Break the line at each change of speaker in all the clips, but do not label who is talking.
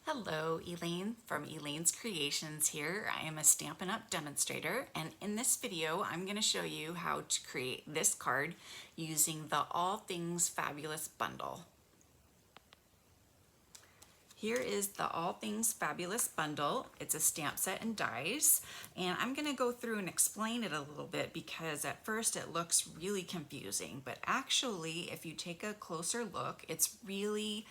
Hello, Elaine from Elaine's Creations here. I am a Stampin' Up! Demonstrator, and in this video I'm going to show you how to create this card using the All Things Fabulous bundle. Here is the All Things Fabulous bundle. It's a stamp set and dies, and I'm going to go through and explain it a little bit because at first it looks really confusing, but actually if you take a closer look, it's really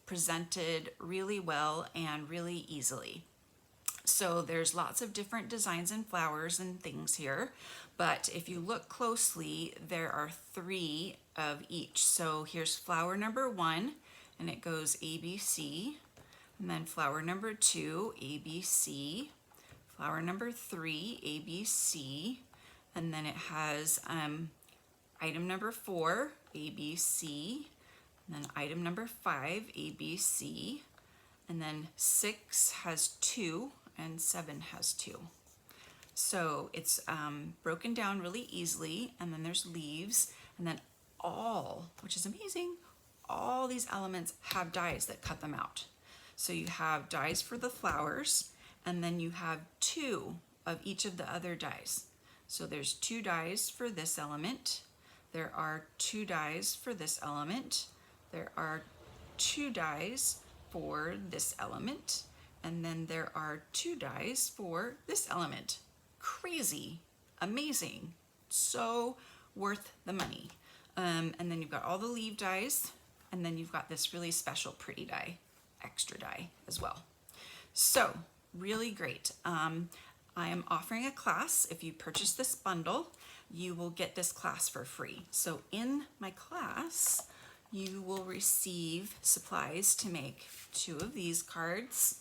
presented really well and really easily. So there's lots of different designs and flowers and things here, but if you look closely, there are 3 of each. So here's flower number 1, and it goes ABC, and then flower number 2, ABC, flower number 3, ABC, and then it has item number 4, ABC, and then item number 5, ABC, and then 6 has 2, and 7 has 2. So it's broken down really easily, and then there's leaves, and then all, which is amazing, all these elements have dies that cut them out. So you have dies for the flowers, and then you have 2 of each of the other dies. So there's 2 dies for this element, there are 2 dies for this element, there are 2 dies for this element, and then there are 2 dies for this element. Crazy, amazing, so worth the money. And then you've got all the leaf dies, and then you've got this really special pretty die, extra die as well. So really great. I am offering a class. If you purchase this bundle, you will get this class for free. So in my class, you will receive supplies to make 2 of these cards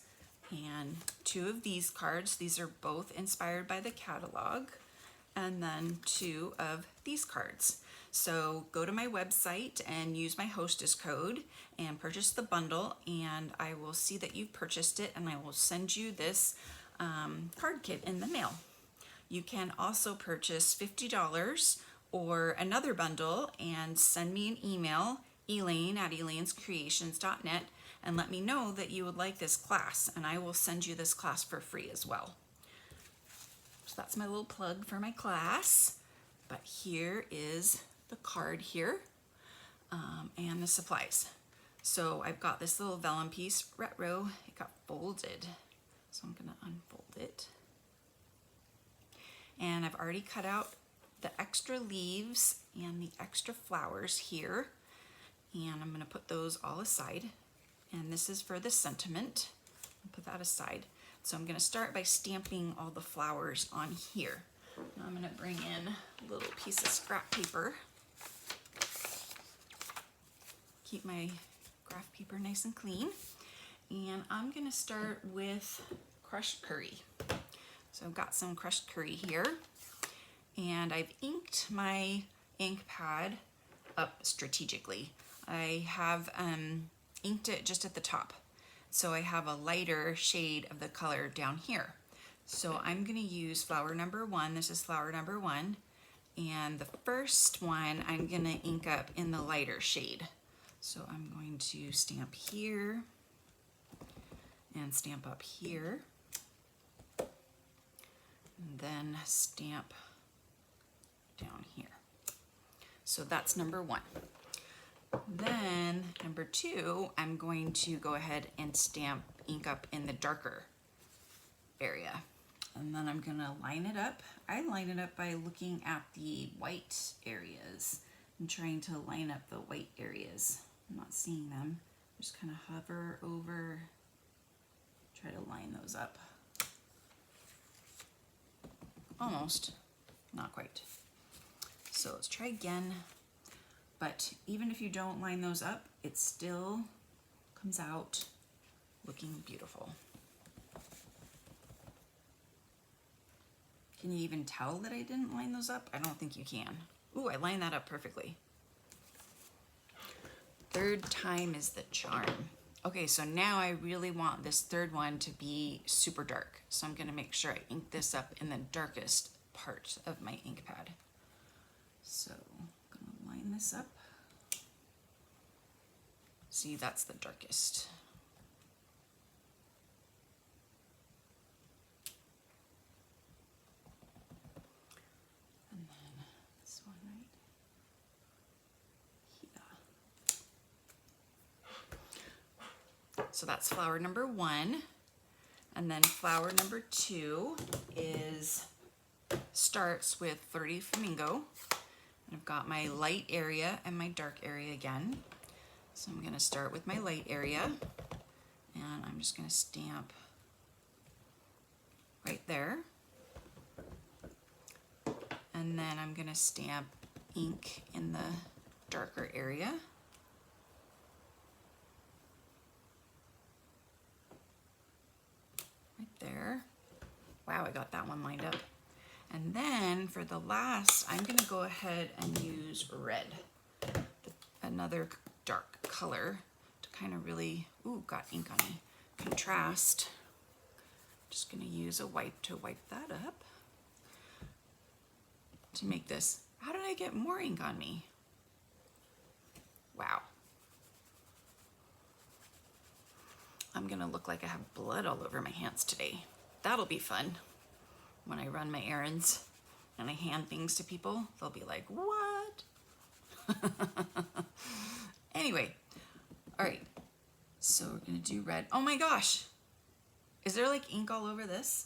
and 2 of these cards. These are both inspired by the catalog, and then 2 of these cards. So go to my website and use my hostess code and purchase the bundle, and I will see that you've purchased it, and I will send you this card kit in the mail. You can also purchase $50 or another bundle and send me an email, elaine@elainescreations.net, and let me know that you would like this class, and I will send you this class for free as well. So that's my little plug for my class. But here is the card here and the supplies. So I've got this little vellum piece, retro, it got folded. So I'm gonna unfold it. And I've already cut out the extra leaves and the extra flowers here. And I'm gonna put those all aside. And this is for the sentiment. I'll put that aside. So I'm gonna start by stamping all the flowers on here. Now I'm gonna bring in a little piece of scrap paper. Keep my graph paper nice and clean. And I'm gonna start with crushed curry. So I've got some crushed curry here, and I've inked my ink pad up strategically. I have inked it just at the top. So I have a lighter shade of the color down here. So I'm gonna use flower number 1. This is flower number 1. And the first one I'm gonna ink up in the lighter shade. So I'm going to stamp here and stamp up here. And then stamp down here. So that's number 1. Then number 2, I'm going to go ahead and stamp ink up in the darker area. And then I'm gonna line it up. I line it up by looking at the white areas and trying to line up the white areas. I'm not seeing them. Just kind of hover over, try to line those up. Almost, not quite. So let's try again. But even if you don't line those up, it still comes out looking beautiful. Can you even tell that I didn't line those up? I don't think you can. Ooh, I lined that up perfectly. 3rd time is the charm. Okay, so now I really want this 3rd one to be super dark. So I'm gonna make sure I ink this up in the darkest part of my ink pad. So I'm gonna line this up. See, that's the darkest. So that's flower number 1. And then flower number 2 starts with Flirty Flamingo. And I've got my light area and my dark area again. So I'm gonna start with my light area, and I'm just gonna stamp right there. And then I'm gonna stamp ink in the darker area. Right there. Wow, I got that one lined up. And then for the last, I'm gonna go ahead and use red, another dark color to kind of really, ooh, got ink on me, contrast. Just gonna use a wipe to wipe that up to make this. How did I get more ink on me? Wow. I'm gonna look like I have blood all over my hands today. That'll be fun when I run my errands and I hand things to people. They'll be like, what? Anyway, all right, so we're gonna do red. Oh my gosh, is there like ink all over this?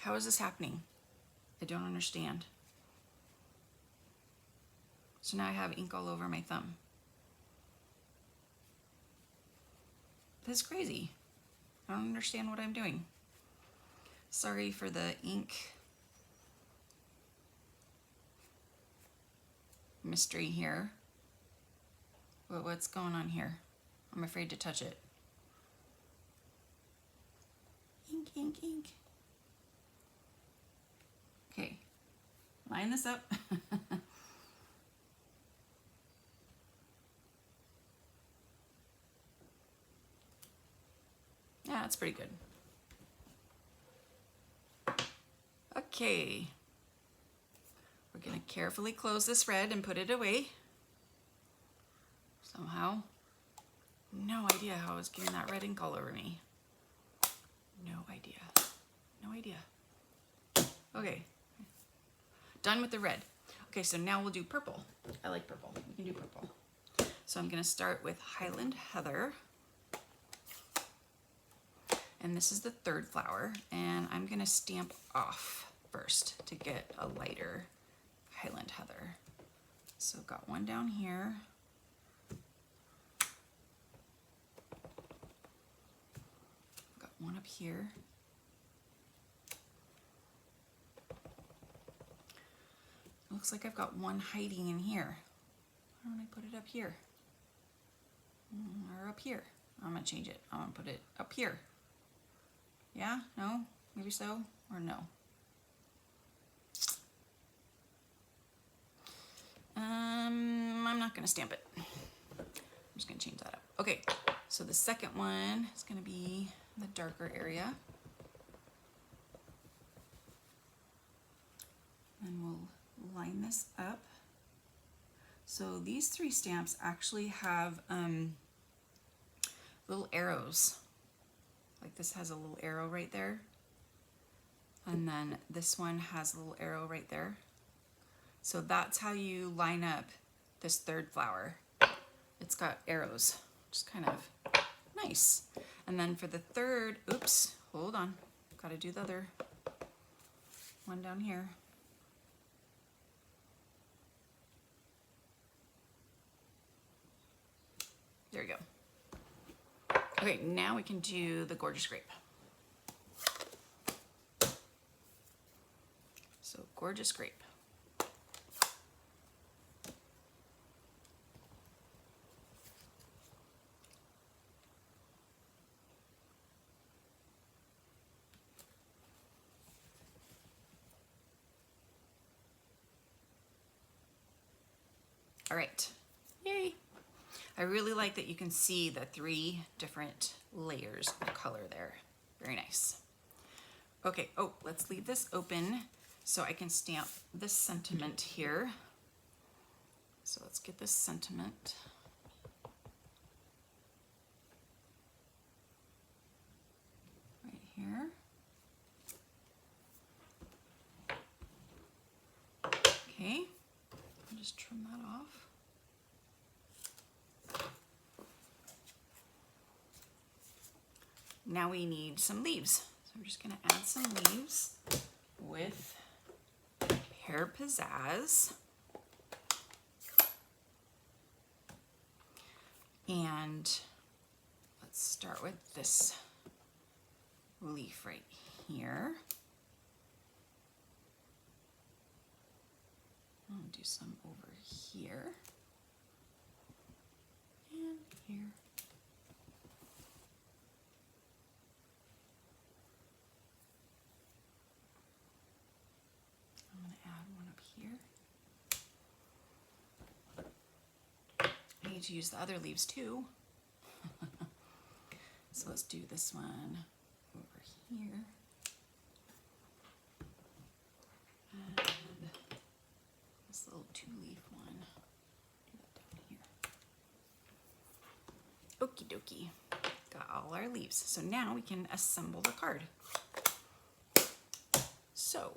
How is this happening? I don't understand. So now I have ink all over my thumb. This is crazy. I don't understand what I'm doing. Sorry for the ink mystery here. But what's going on here? I'm afraid to touch it. Ink, ink, ink. Okay, line this up. Yeah, that's pretty good. Okay, we're gonna carefully close this red and put it away. Somehow, no idea how I was getting that red ink all over me. No idea, no idea. Okay, done with the red. Okay, so now we'll do purple. I like purple, we can do purple. So I'm gonna start with Highland Heather. And this is the third flower, and I'm gonna stamp off first to get a lighter Highland Heather. So got one down here. Got one up here. Looks like I've got one hiding in here. Why don't I put it up here? Or up here. I'm gonna change it. I'm gonna put it up here. Yeah? No? Maybe so? Or no? I'm not gonna stamp it. I'm just gonna change that up. Okay, so the second one is gonna be the darker area. And we'll line this up. So these 3 stamps actually have little arrows. Like this has a little arrow right there. And then this one has a little arrow right there. So that's how you line up this third flower. It's got arrows, which is kind of nice. And then for the third, oops, hold on. Gotta do the other one down here. There you go. Okay, now we can do the Gorgeous Grape. So Gorgeous Grape. All right, yay. I really like that you can see the 3 different layers of color there. Very nice. Okay, oh, let's leave this open so I can stamp this sentiment here. So let's get this sentiment. Right here. Okay, I'll just trim that off. now we need some leaves. So we're just gonna add some leaves with Pear Pizzazz. And let's start with this leaf right here. I'll do some over here and here. I'm going to add one up here. I need to use the other leaves too. So let's do this one over here. And this little 2-leaf one. Do that down here. Okie dokie. Got all our leaves. So now we can assemble the card. So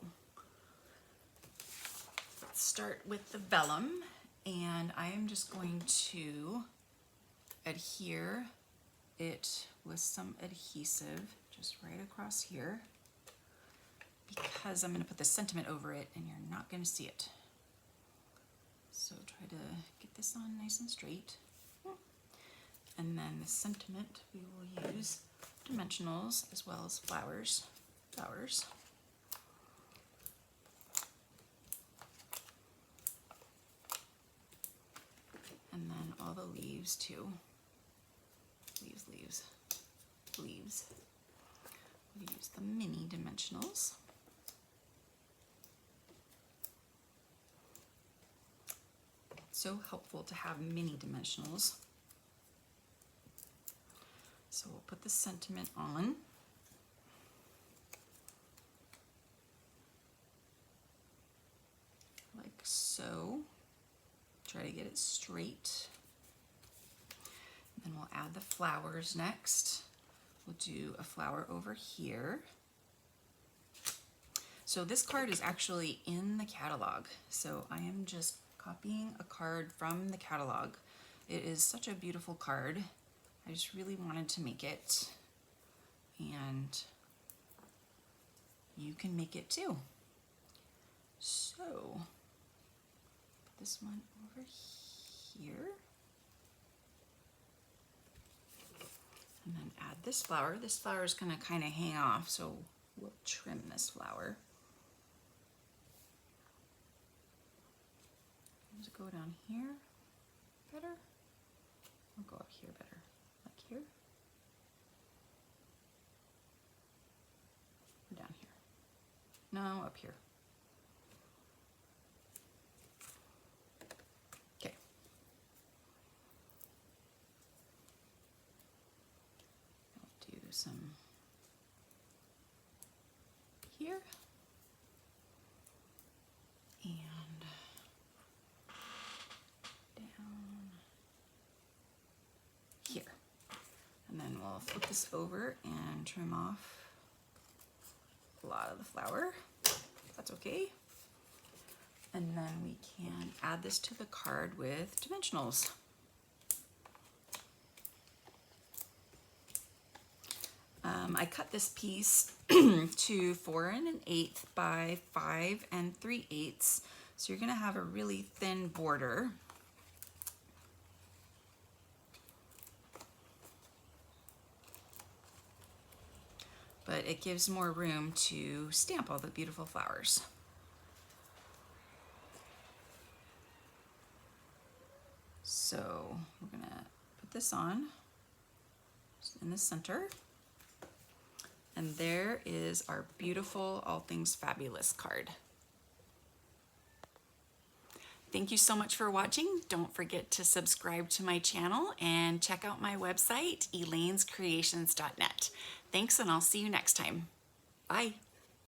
let's start with the vellum, and I am just going to adhere it with some adhesive just right across here, because I'm going to put the sentiment over it and you're not going to see it. So try to get this on nice and straight. And then the sentiment, we will use dimensionals as well as flowers. And then all the leaves too. Leaves. We use the mini dimensionals. So helpful to have mini dimensionals. So we'll put the sentiment on. Like so. Try to get it straight. Then we'll add the flowers next. We'll do a flower over here. So this card is actually in the catalog. So I am just copying a card from the catalog. It is such a beautiful card. I just really wanted to make it, and you can make it too. So put this one over here. And then add this flower. This flower is going to kind of hang off, so we'll trim this flower. Does it go down here better? I'll go up here better. Like here? Or down here? No, up here. Okay. I'll do some here. And down here. And then we'll flip this over and trim off a lot of the flower. That's okay. And then we can add this to the card with dimensionals. I cut this piece to 4 1/8 by 5 3/8. So you're going to have a really thin border. But it gives more room to stamp all the beautiful flowers. So we're going to put this on in the center. And there is our beautiful All Things Fabulous card. Thank you so much for watching. Don't forget to subscribe to my channel and check out my website, elainescreations.net. Thanks, and I'll see you next time. Bye.